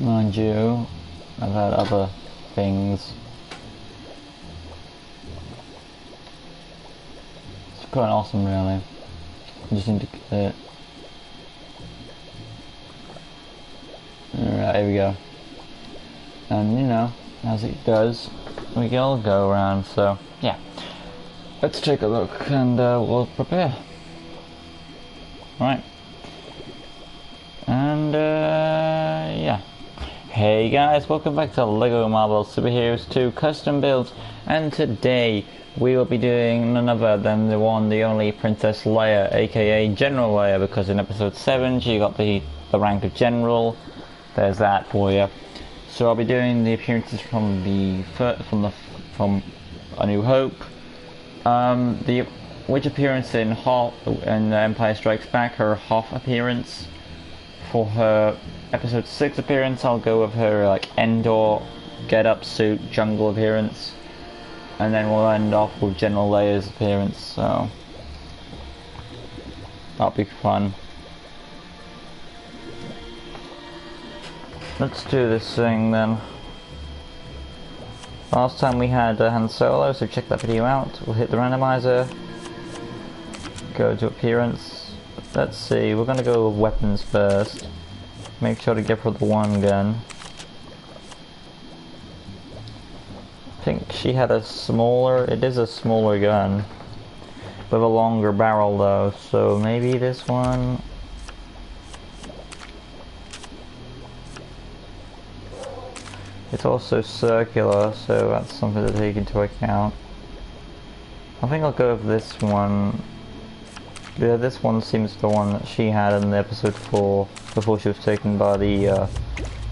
Mind you, I've had other things. It's quite awesome, really. I just need to get it. Alright, here we go. And you know, as it does, we can all go around, so yeah. Let's take a look and we'll prepare. Right. And yeah. Hey guys, welcome back to LEGO Marvel Super Heroes 2 Custom Builds, and today we will be doing none other than the one, the only Princess Leia, aka General Leia, because in episode 7 she got the rank of General. There's that for you. So I'll be doing the appearances from A New Hope. Which appearance in Empire Strikes Back, her Hoth appearance. For her episode 6 appearance, I'll go with her like Endor get-up suit jungle appearance, and then we'll end off with General Leia's appearance. So that'll be fun. Let's do this thing then. Last time we had Han Solo, so check that video out. We'll hit the randomizer, go to appearance. Let's see, we're gonna go with weapons first. Make sure to give her the one gun. I think she had a smaller, it is a smaller gun, with a longer barrel though, so maybe this one. It's also circular, so that's something to take into account. I think I'll go with this one. Yeah, this one seems the one that she had in the episode 4 before she was taken by the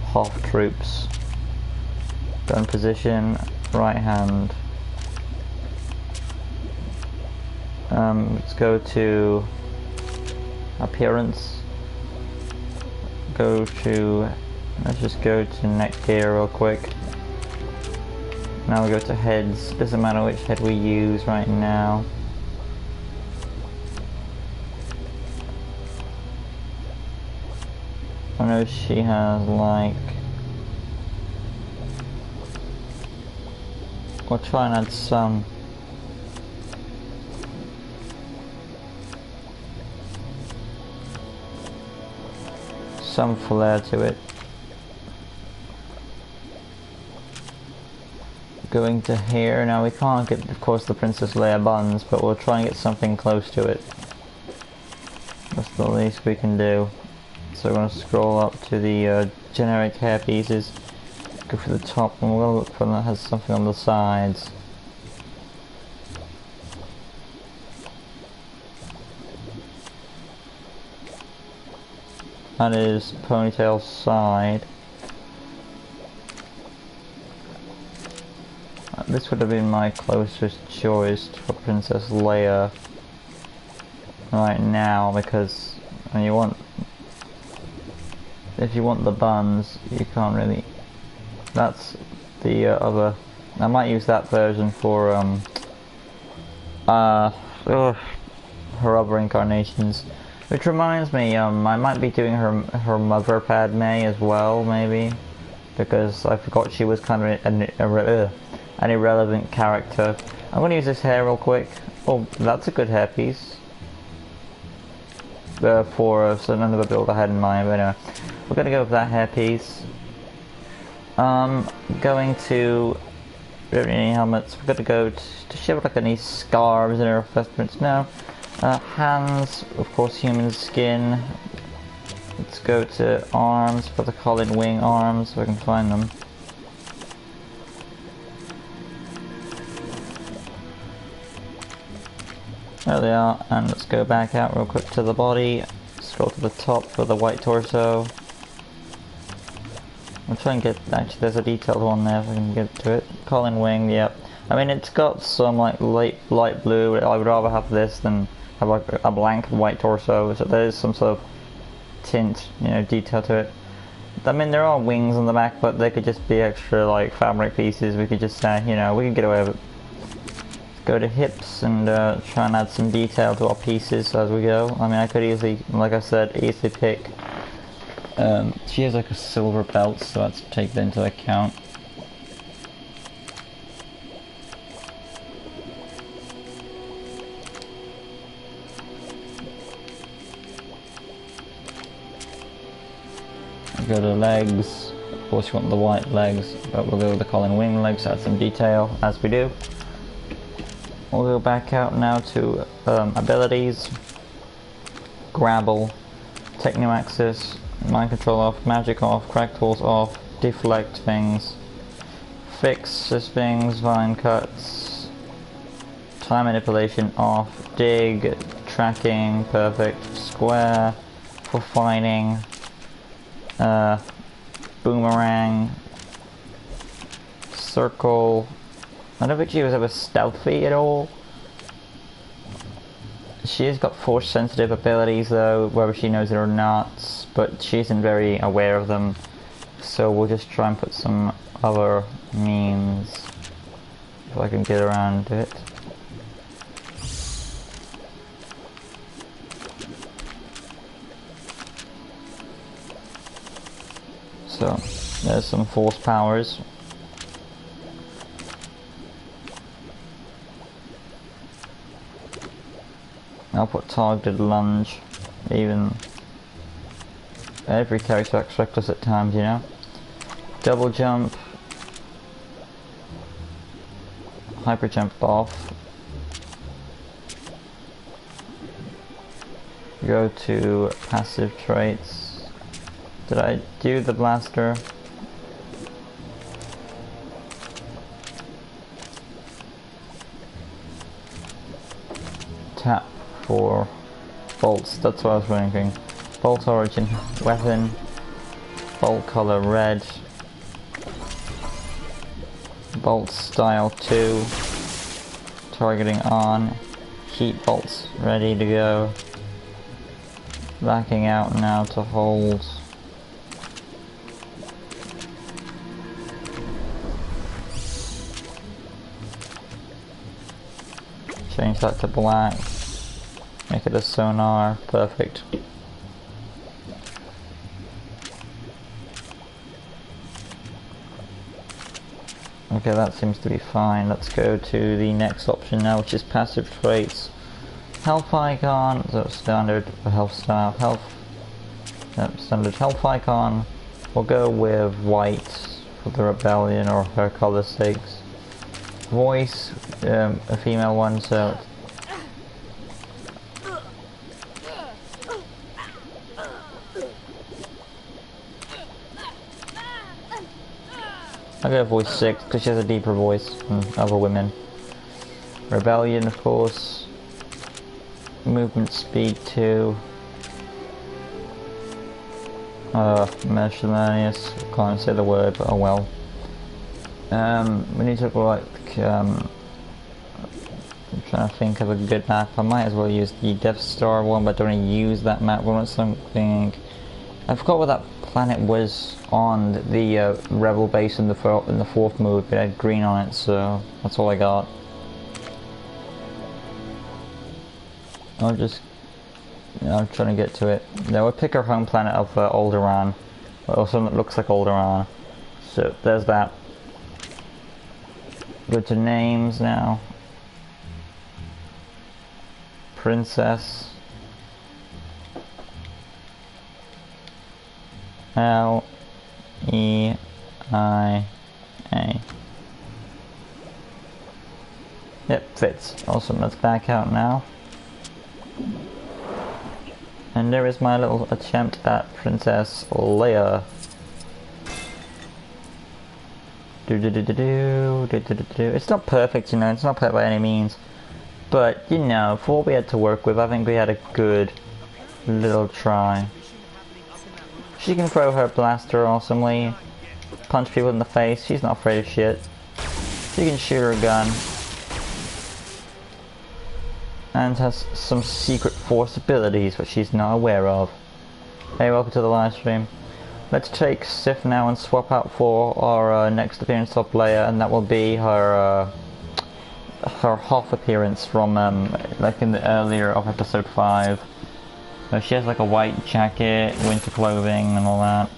Hoth troops. Gun position, right hand. Let's go to appearance. Let's just go to neck gear real quick. Now we go to heads. Doesn't matter which head we use right now. I know she has like... We'll try and add some flair to it. Going to hair, now we can't get of course the Princess Leia buns, but we'll try and get something close to it. That's the least we can do. So we're going to scroll up to the generic hair pieces, go for the top, and we're going to look for one that has something on the sides. That is ponytail side. This would have been my closest choice for Princess Leia right now, because when you want, if you want the buns, you can't really. That's the other. I might use that version for her other incarnations. Which reminds me, I might be doing her mother Padme as well, maybe, because I forgot she was kind of an irrelevant character. I'm going to use this hair real quick. Oh, that's a good hairpiece. For another build I had in mind, but anyway. We're going to go with that hairpiece. Going to... We don't need any helmets. We're going to go to she have like any scarves in her vestments? No. Hands, of course human skin. Let's go to arms, for the Colin Wing arms, so I can find them. There they are, and let's go back out real quick to the body. Scroll to the top for the white torso. I'll try and get, actually there's a detailed one there if I can get to it. Colin Wing, yep. I mean it's got some like light blue, I would rather have this than have like a blank white torso, so there is some sort of tint, you know, detail to it. I mean there are wings on the back, but they could just be extra like fabric pieces. We could just say, you know, we can get away with it. Go to hips and try and add some detail to our pieces as we go. I mean I could easily, like I said, easily pick She has like a silver belt, so let's take that into account. Go to legs. Of course you want the white legs, but we'll go with the Colin Wing legs to add some detail, as we do. We'll go back out now to abilities. Grapple, Techno-Axis, Mind Control off, Magic off, Crack Tools off, Deflect things, Fix things, Vine Cuts, Time Manipulation off, Dig, Tracking, Perfect, Square, for fighting, Boomerang, Circle. I don't think she was ever stealthy at all. She has got force sensitive abilities though, whether she knows it or not, but she isn't very aware of them, so we'll just try and put some other means if I can get around it. So there's some force powers. I'll put targeted lunge. Even every character acts reckless at times, you know. Double jump, hyper jump off. Go to passive traits. Did I do the blaster? Tap for bolts, that's what I was thinking. Bolt origin, weapon, bolt color red, bolt style 2, targeting on, heat bolts ready to go, backing out now to hold. Change that to black. Make it a sonar. Perfect. Okay, that seems to be fine. Let's go to the next option now, which is passive traits. Health icon, so standard health style. Standard health icon. We'll go with white for the rebellion or her color sakes. Voice, a female one, so I'll go voice 6 because she has a deeper voice than other women. Rebellion, of course. Movement speed 2. Miscellaneous. Can't say the word, but oh well. We need to go like, I'm trying to think of a good map. I might as well use the Death Star one, but I don't want to use that map. I want something. I forgot what that planet was on the rebel base in the fourth movie, but it had green on it, so that's all I got. I'm trying to get to it. Now we'll pick our home planet of Alderaan, or something that looks like Alderaan. So there's that. Go to names now. Princess. Leia. Yep, fits. Awesome, let's back out now. And there is my little attempt at Princess Leia. It's not perfect, you know, it's not perfect by any means. But, you know, for what we had to work with, I think we had a good little try. She can throw her blaster awesomely, punch people in the face, she's not afraid of shit. She can shoot her gun. And has some secret force abilities which she's not aware of. Hey, welcome to the live stream. Let's take Sif now and swap out for our next appearance of Leia, and that will be her her Hoth appearance from like in the earlier of episode 5. But she has like a white jacket, winter clothing, and all that.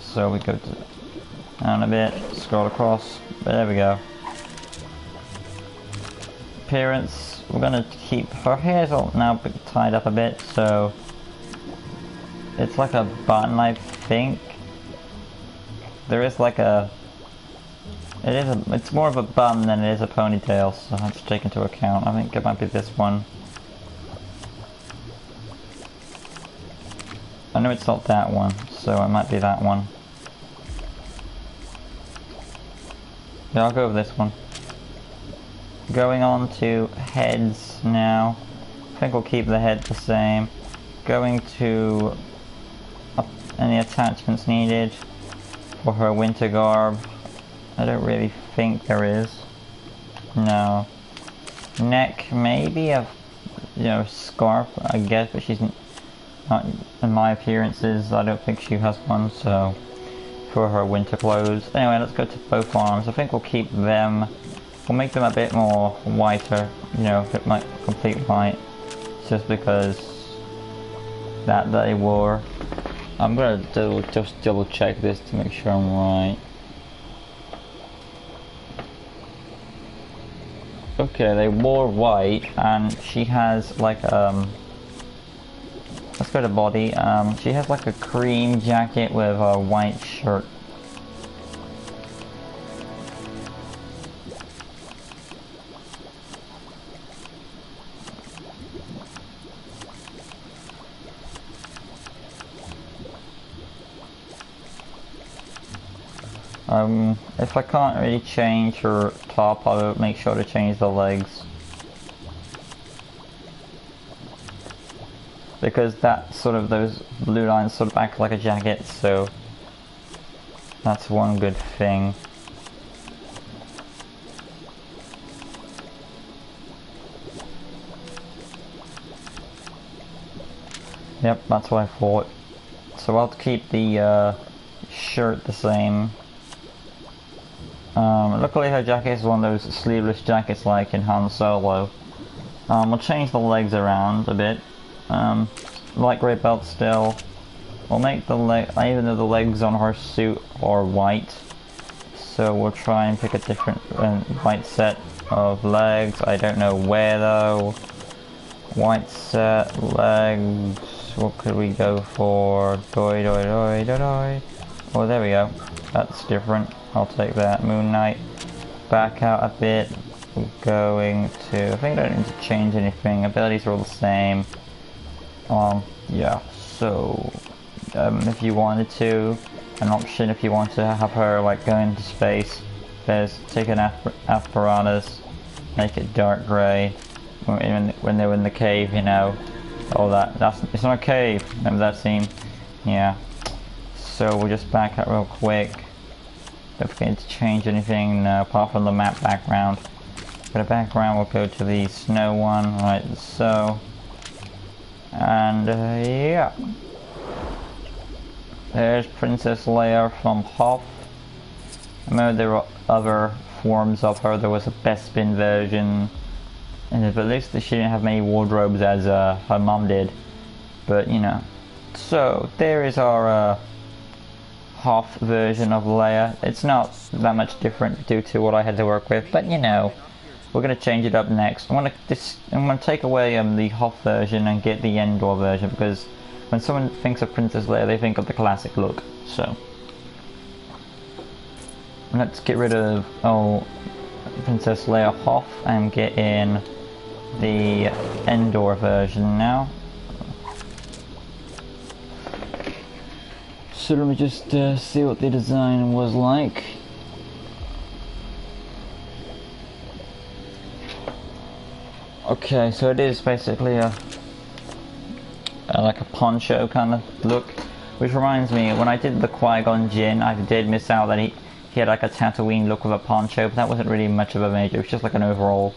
So we go down a bit, scroll across, but there we go. Appearance, we're gonna keep her hair's all now tied up a bit, so it's like a bun, I think. There is like a, it's more of a bun than it is a ponytail, so I have to take into account. I think it might be this one. I know it's not that one, so it might be that one. Yeah, I'll go with this one. Going on to heads now. I think we'll keep the head the same. Going to any attachments needed for her winter garb. I don't really think there is. No. Neck, maybe a scarf, I guess, but she's not, in my appearances, I don't think she has one, so for her winter clothes. Anyway, let's go to both arms. I think we'll keep them, we'll make them a bit more whiter, a bit like complete white, just because that they wore. I'm gonna just double check this to make sure I'm right. Okay, they wore white, and she has like let's go to body. She has like a cream jacket with a white shirt. If I can't really change her top, I'll make sure to change the legs. Because that those blue lines sort of act like a jacket, so that's one good thing. Yep, that's what I thought. So I'll keep the shirt the same. Luckily her jacket is one of those sleeveless jackets like in Han Solo. We'll change the legs around a bit. Light grey belt still. We'll make the even though the legs on her suit are white, so we'll try and pick a different white set of legs. I don't know where though. White set legs. What could we go for? Doi doi doi doi doi. Oh, there we go. That's different. I'll take that. Moon Knight. Back out a bit. We're going to, I think I don't need to change anything. Abilities are all the same. Yeah, so if you wanted to, an option if you want to have her like go into space, there's take an apparatus, make it dark grey when they're in the cave, that's it's not a cave, remember that scene? Yeah, so we'll just back up real quick. Don't forget to change anything apart from the map background. For the background, we'll go to the snow one, right, so. And yeah, there's Princess Leia from Hoth. I remember there were other forms of her. There was a Bespin version, and at least she didn't have many wardrobes as her mom did. But so there is our Hoth version of Leia. It's not that much different due to what I had to work with, but we're going to change it up next. I'm going to take away the Hoth version and get the Endor version, because when someone thinks of Princess Leia, they think of the classic look. So let's get rid of Princess Leia Hoth and get in the Endor version now. So let me just see what the design was like. Okay, so it is basically like a poncho kind of look, which reminds me, when I did the Qui-Gon Jinn, I did miss out that he had like a Tatooine look with a poncho, but that wasn't really much of a major, it was just like an overall.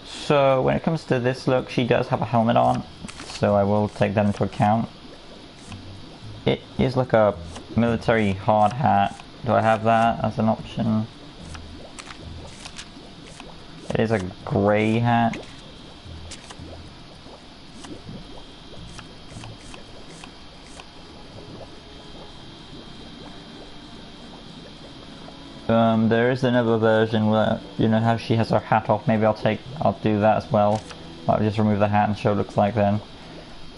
So when it comes to this look, she does have a helmet on, so I will take that into account. It is like a military hard hat. Do I have that as an option? It is a grey hat. There is another version where, you know how she has her hat off, maybe I'll do that as well. I'll just remove the hat and show what it looks like then.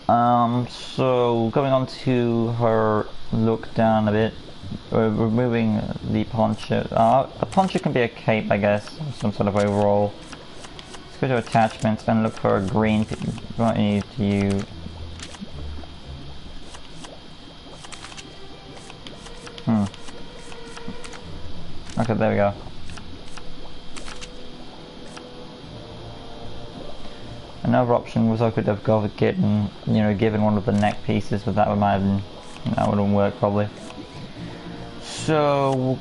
So going on to her look down a bit, removing the poncho. A poncho can be a cape, I guess, some sort of overall. Let's go to attachments and look for a green. What need to use? Okay, there we go. Another option was I could have given one of the neck pieces, but that wouldn't work probably. So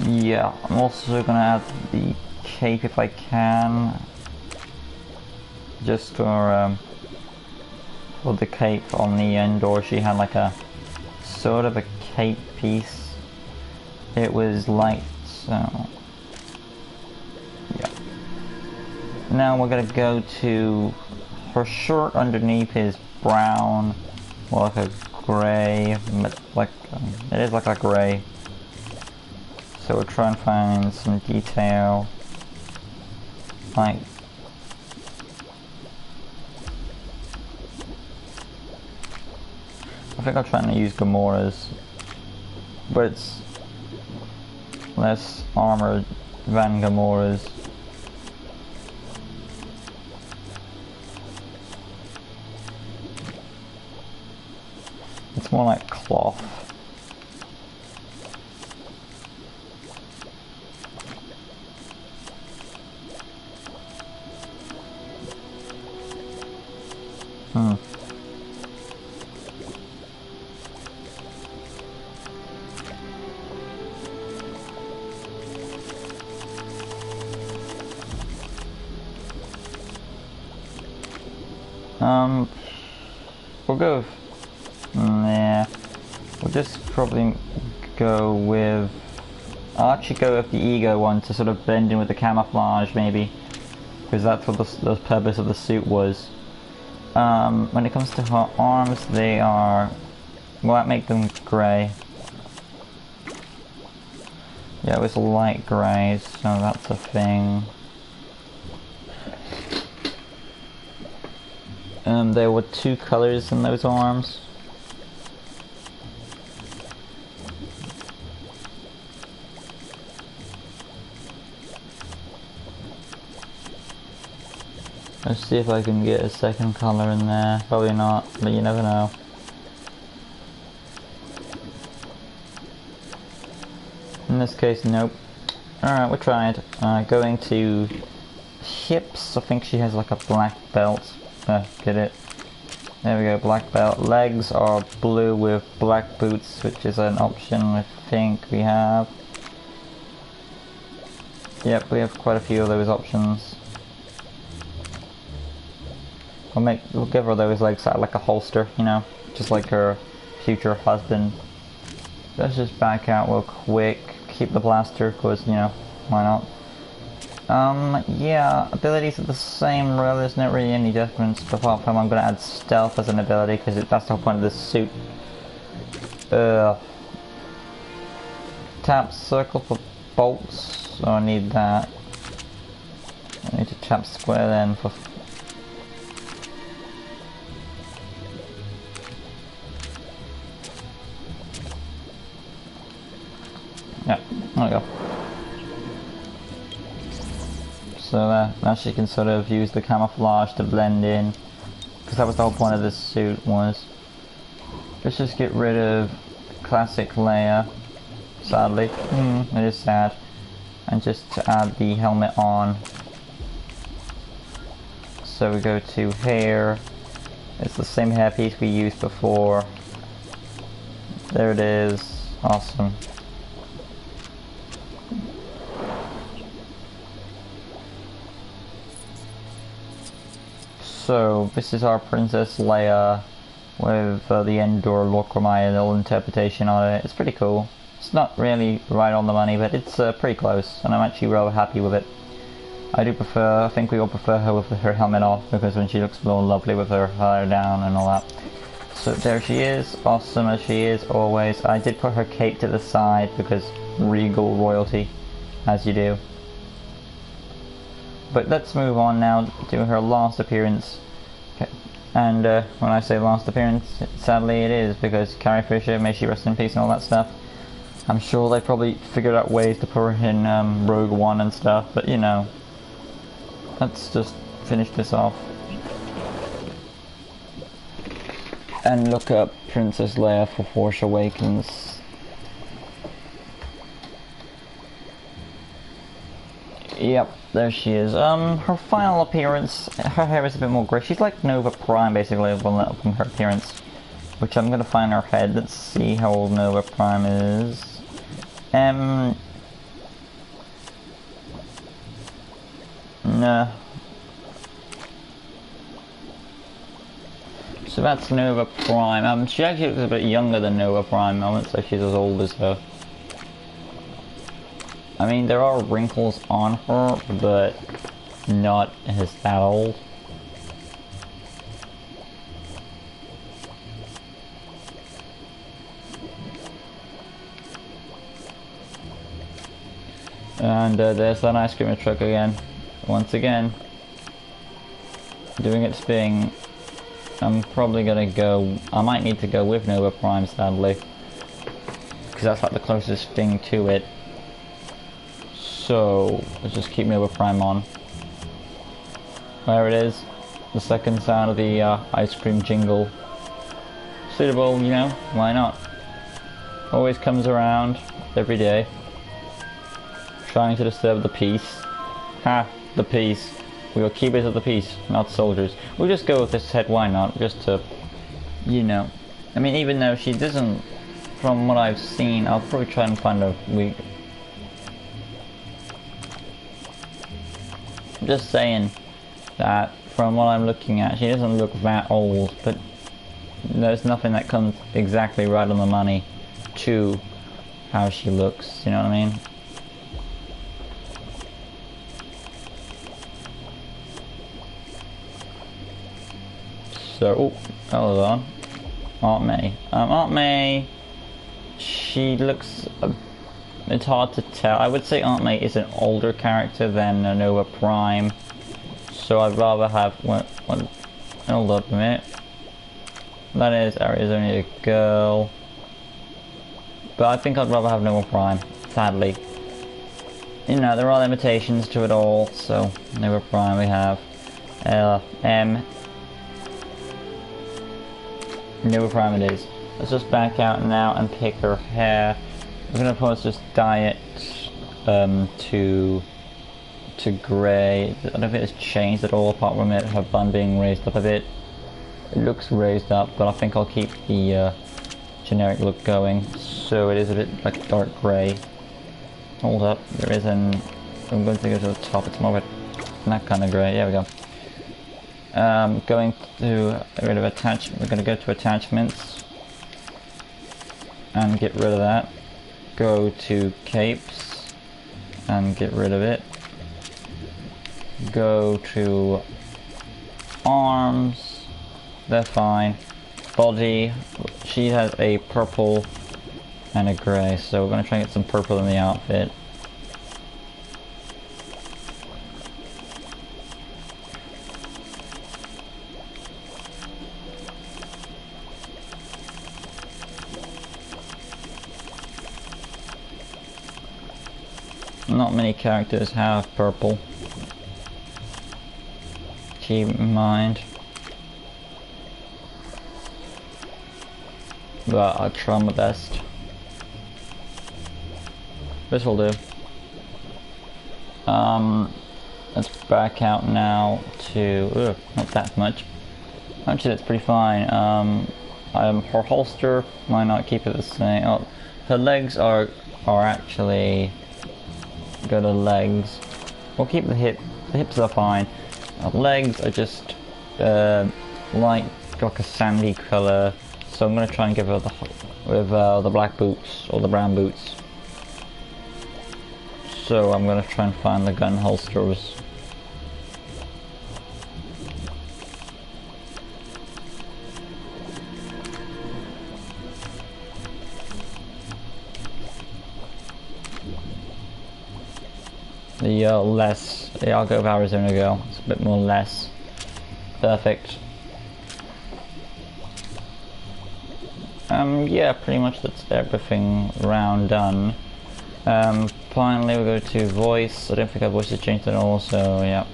yeah, I'm also gonna add the cape if I can, just for the cape on the end, or she had like a sort of a cape piece. It was light, so yeah. Now we're gonna go to her shirt. Underneath is brown, or like a grey, it is like a grey. So we'll try and find some detail, like I think I'm trying to use Gamora's, but it's less armored than Gamora's. It's more like cloth. We'll go yeah, we'll just probably go with, I'll actually go with the ego one to sort of blend in with the camouflage maybe, because that's what the purpose of the suit was. When it comes to her arms, they are, well, that make them grey. Yeah, it was light grey, so that's a thing. There were two colors in those arms. Let's see if I can get a second color in there. Probably not, but you never know. In this case, nope. Alright, we tried. Going to hips, I think she has like a black belt. Get it? There we go, black belt. Legs are blue with black boots, which is an option I think we have. Yep, we have quite a few of those options. We'll give her those legs like a holster, you know, just like her future husband. Let's just back out real quick. Keep the blaster, cause you know, why not? Yeah, abilities are the same, really. There's not really any difference, apart from I'm gonna add stealth as an ability, because that's the whole point of this suit. Tap circle for bolts, so I need that. I need to tap square then for... Yeah, there we go. So now she can sort of use the camouflage to blend in, because that was the whole point of this suit was. Let's just get rid of classic Leia, sadly. It is sad. And just to add the helmet on. So we go to hair. It's the same hairpiece we used before. There it is. Awesome. So this is our Princess Leia with the Endor look or my little interpretation on it. It's pretty cool. It's not really right on the money, but it's pretty close, and I'm actually rather happy with it. I think we all prefer her with her helmet off, because when she looks more lovely with her hair down and all that. So there she is, awesome as she is always. I did put her cape to the side because regal royalty, as you do. But let's move on now to her last appearance. Okay. And when I say last appearance, sadly it is, because Carrie Fisher, may she rest in peace and all that stuff. I'm sure they probably figured out ways to put her in Rogue One and stuff, but you know. Let's just finish this off. And look up Princess Leia for Force Awakens. Yep, there she is. Her final appearance, her hair is a bit more grey. She's like Nova Prime, basically, from her appearance. Which I'm gonna find her head. Let's see how old Nova Prime is. Nah. So that's Nova Prime. She actually looks a bit younger than Nova Prime. I wouldn't say she's as old as her. I mean, there are wrinkles on her, but not as that old. And there's that ice cream truck again. Once again. Doing its thing. I'm probably gonna go... I might need to go with Nova Prime, sadly. Because that's like the closest thing to it. So, let's just keep Nova Prime on. There it is. The second sound of the ice cream jingle. Suitable, you know, why not? Always comes around, every day. Trying to disturb the peace. Ha! The peace. We are keepers of the peace, not soldiers. We'll just go with this head, why not? Just to, you know. I mean, even though she doesn't, from what I've seen, I'll probably try and find a weak... I'm just saying that, from what I'm looking at, she doesn't look that old, but there's nothing that comes exactly right on the money to how she looks, you know what I mean? So, oh, hold on. Aunt May. Aunt May, she looks, it's hard to tell. I would say Aunt May is an older character than Nova Prime. So I'd rather have, hold up a minute. That is only a girl. But I think I'd rather have Nova Prime, sadly. You know, there are limitations to it all, so Nova Prime we have. Nova Prime it is. Let's just back out now and pick her hair. We're gonna probably just dye it to grey. I don't think it's changed at all apart from her bun being raised up a bit. It looks raised up, but I think I'll keep the generic look going. So it is a bit like dark grey. Hold up, there is I'm going to go to the top. It's more of that kind of grey. There we go. Going to get rid of attachment. We're going to go to attachments and get rid of that. Go to capes and get rid of it. Go to arms. They're fine. Body. She has a purple and a grey, so we're going to try and get some purple in the outfit. Not many characters have purple. Keep in mind. But I'll try my best. This will do. Let's back out now to not that much. Actually, that's pretty fine. Her holster might not keep it the same. Oh, her legs are actually. Go to legs. We'll keep the hip. The hips are fine. Legs are just like a sandy color. So I'm gonna try and give her the black boots or the brown boots. So I'm gonna try and find the gun holsters. the less. Yeah, I'll go with Arizona Girl. It's a bit more less. Perfect. Yeah, pretty much that's everything round done. Finally we go to voice. I don't think our voice has changed at all, so yeah.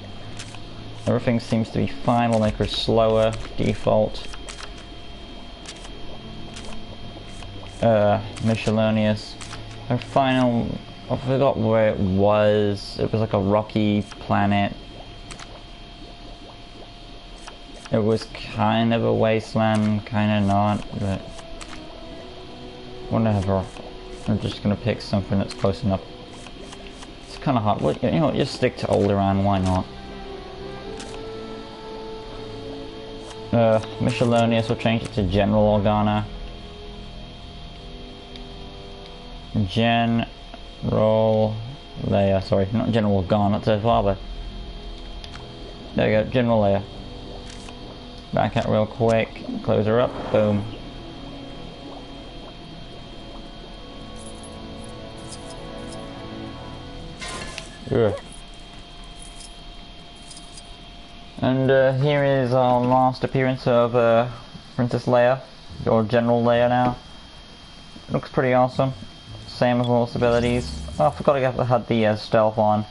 Everything seems to be fine. We'll make her slower, default. Miscellaneous. Her final, I forgot where it was. It was like a rocky planet. It was kind of a wasteland, kind of not, but whatever. I'm just gonna pick something that's close enough. It's kind of hard. Well, you know, just stick to Alderaan. Why not? Miscellaneous. We'll change it to General Organa. General Leia. Sorry, not General Organa. That's her father. There you go, General Leia. Back out real quick. Close her up. Boom. Ugh. And here is our last appearance of Princess Leia, or General Leia now. Looks pretty awesome. Same with all its abilities. Oh, I forgot I had the stealth on.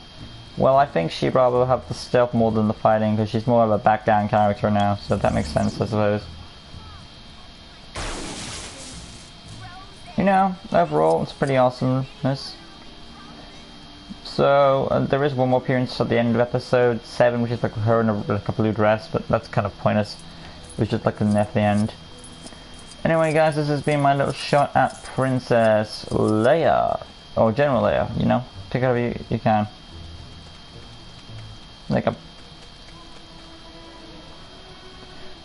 Well, I think she'd rather have the stealth more than the fighting, because she's more of a back down character now, so that makes sense, I suppose. You know, overall, it's pretty awesomeness. So, there is one more appearance at the end of episode 7, which is like her in like a blue dress, but that's kind of pointless. It was just like the at the end. Anyway guys, this has been my little shot at Princess Leia. Or General Leia, you know? Take it however you can.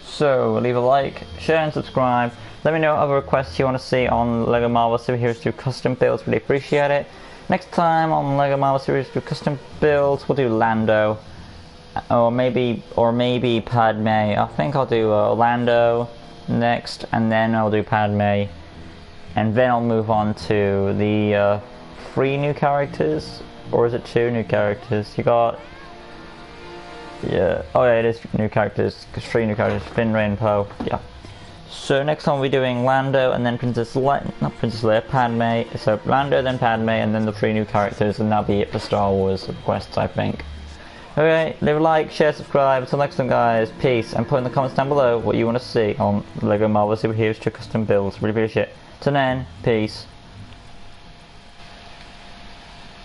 So, leave a like, share and subscribe. Let me know other requests you want to see on LEGO Marvel Superheroes 2 custom builds, really appreciate it. Next time on LEGO Marvel Series 2 custom builds, we'll do Lando, or maybe Padme. I think I'll do Lando next, and then I'll do Padme, and then I'll move on to the 3 new characters, or is it 2 new characters? You got, yeah, oh yeah, it is new characters, 3 new characters, Finn, Rey, and Poe. Yeah. So next time we'll be doing Lando and then not Princess Leia, Padme. So Lando, then Padme, and then the 3 new characters, and that'll be it for Star Wars requests, I think. Okay, leave a like, share, subscribe. Until next time guys, peace, and put in the comments down below what you want to see on LEGO Marvel Superheroes 2 custom builds. Really appreciate it. Till then, peace.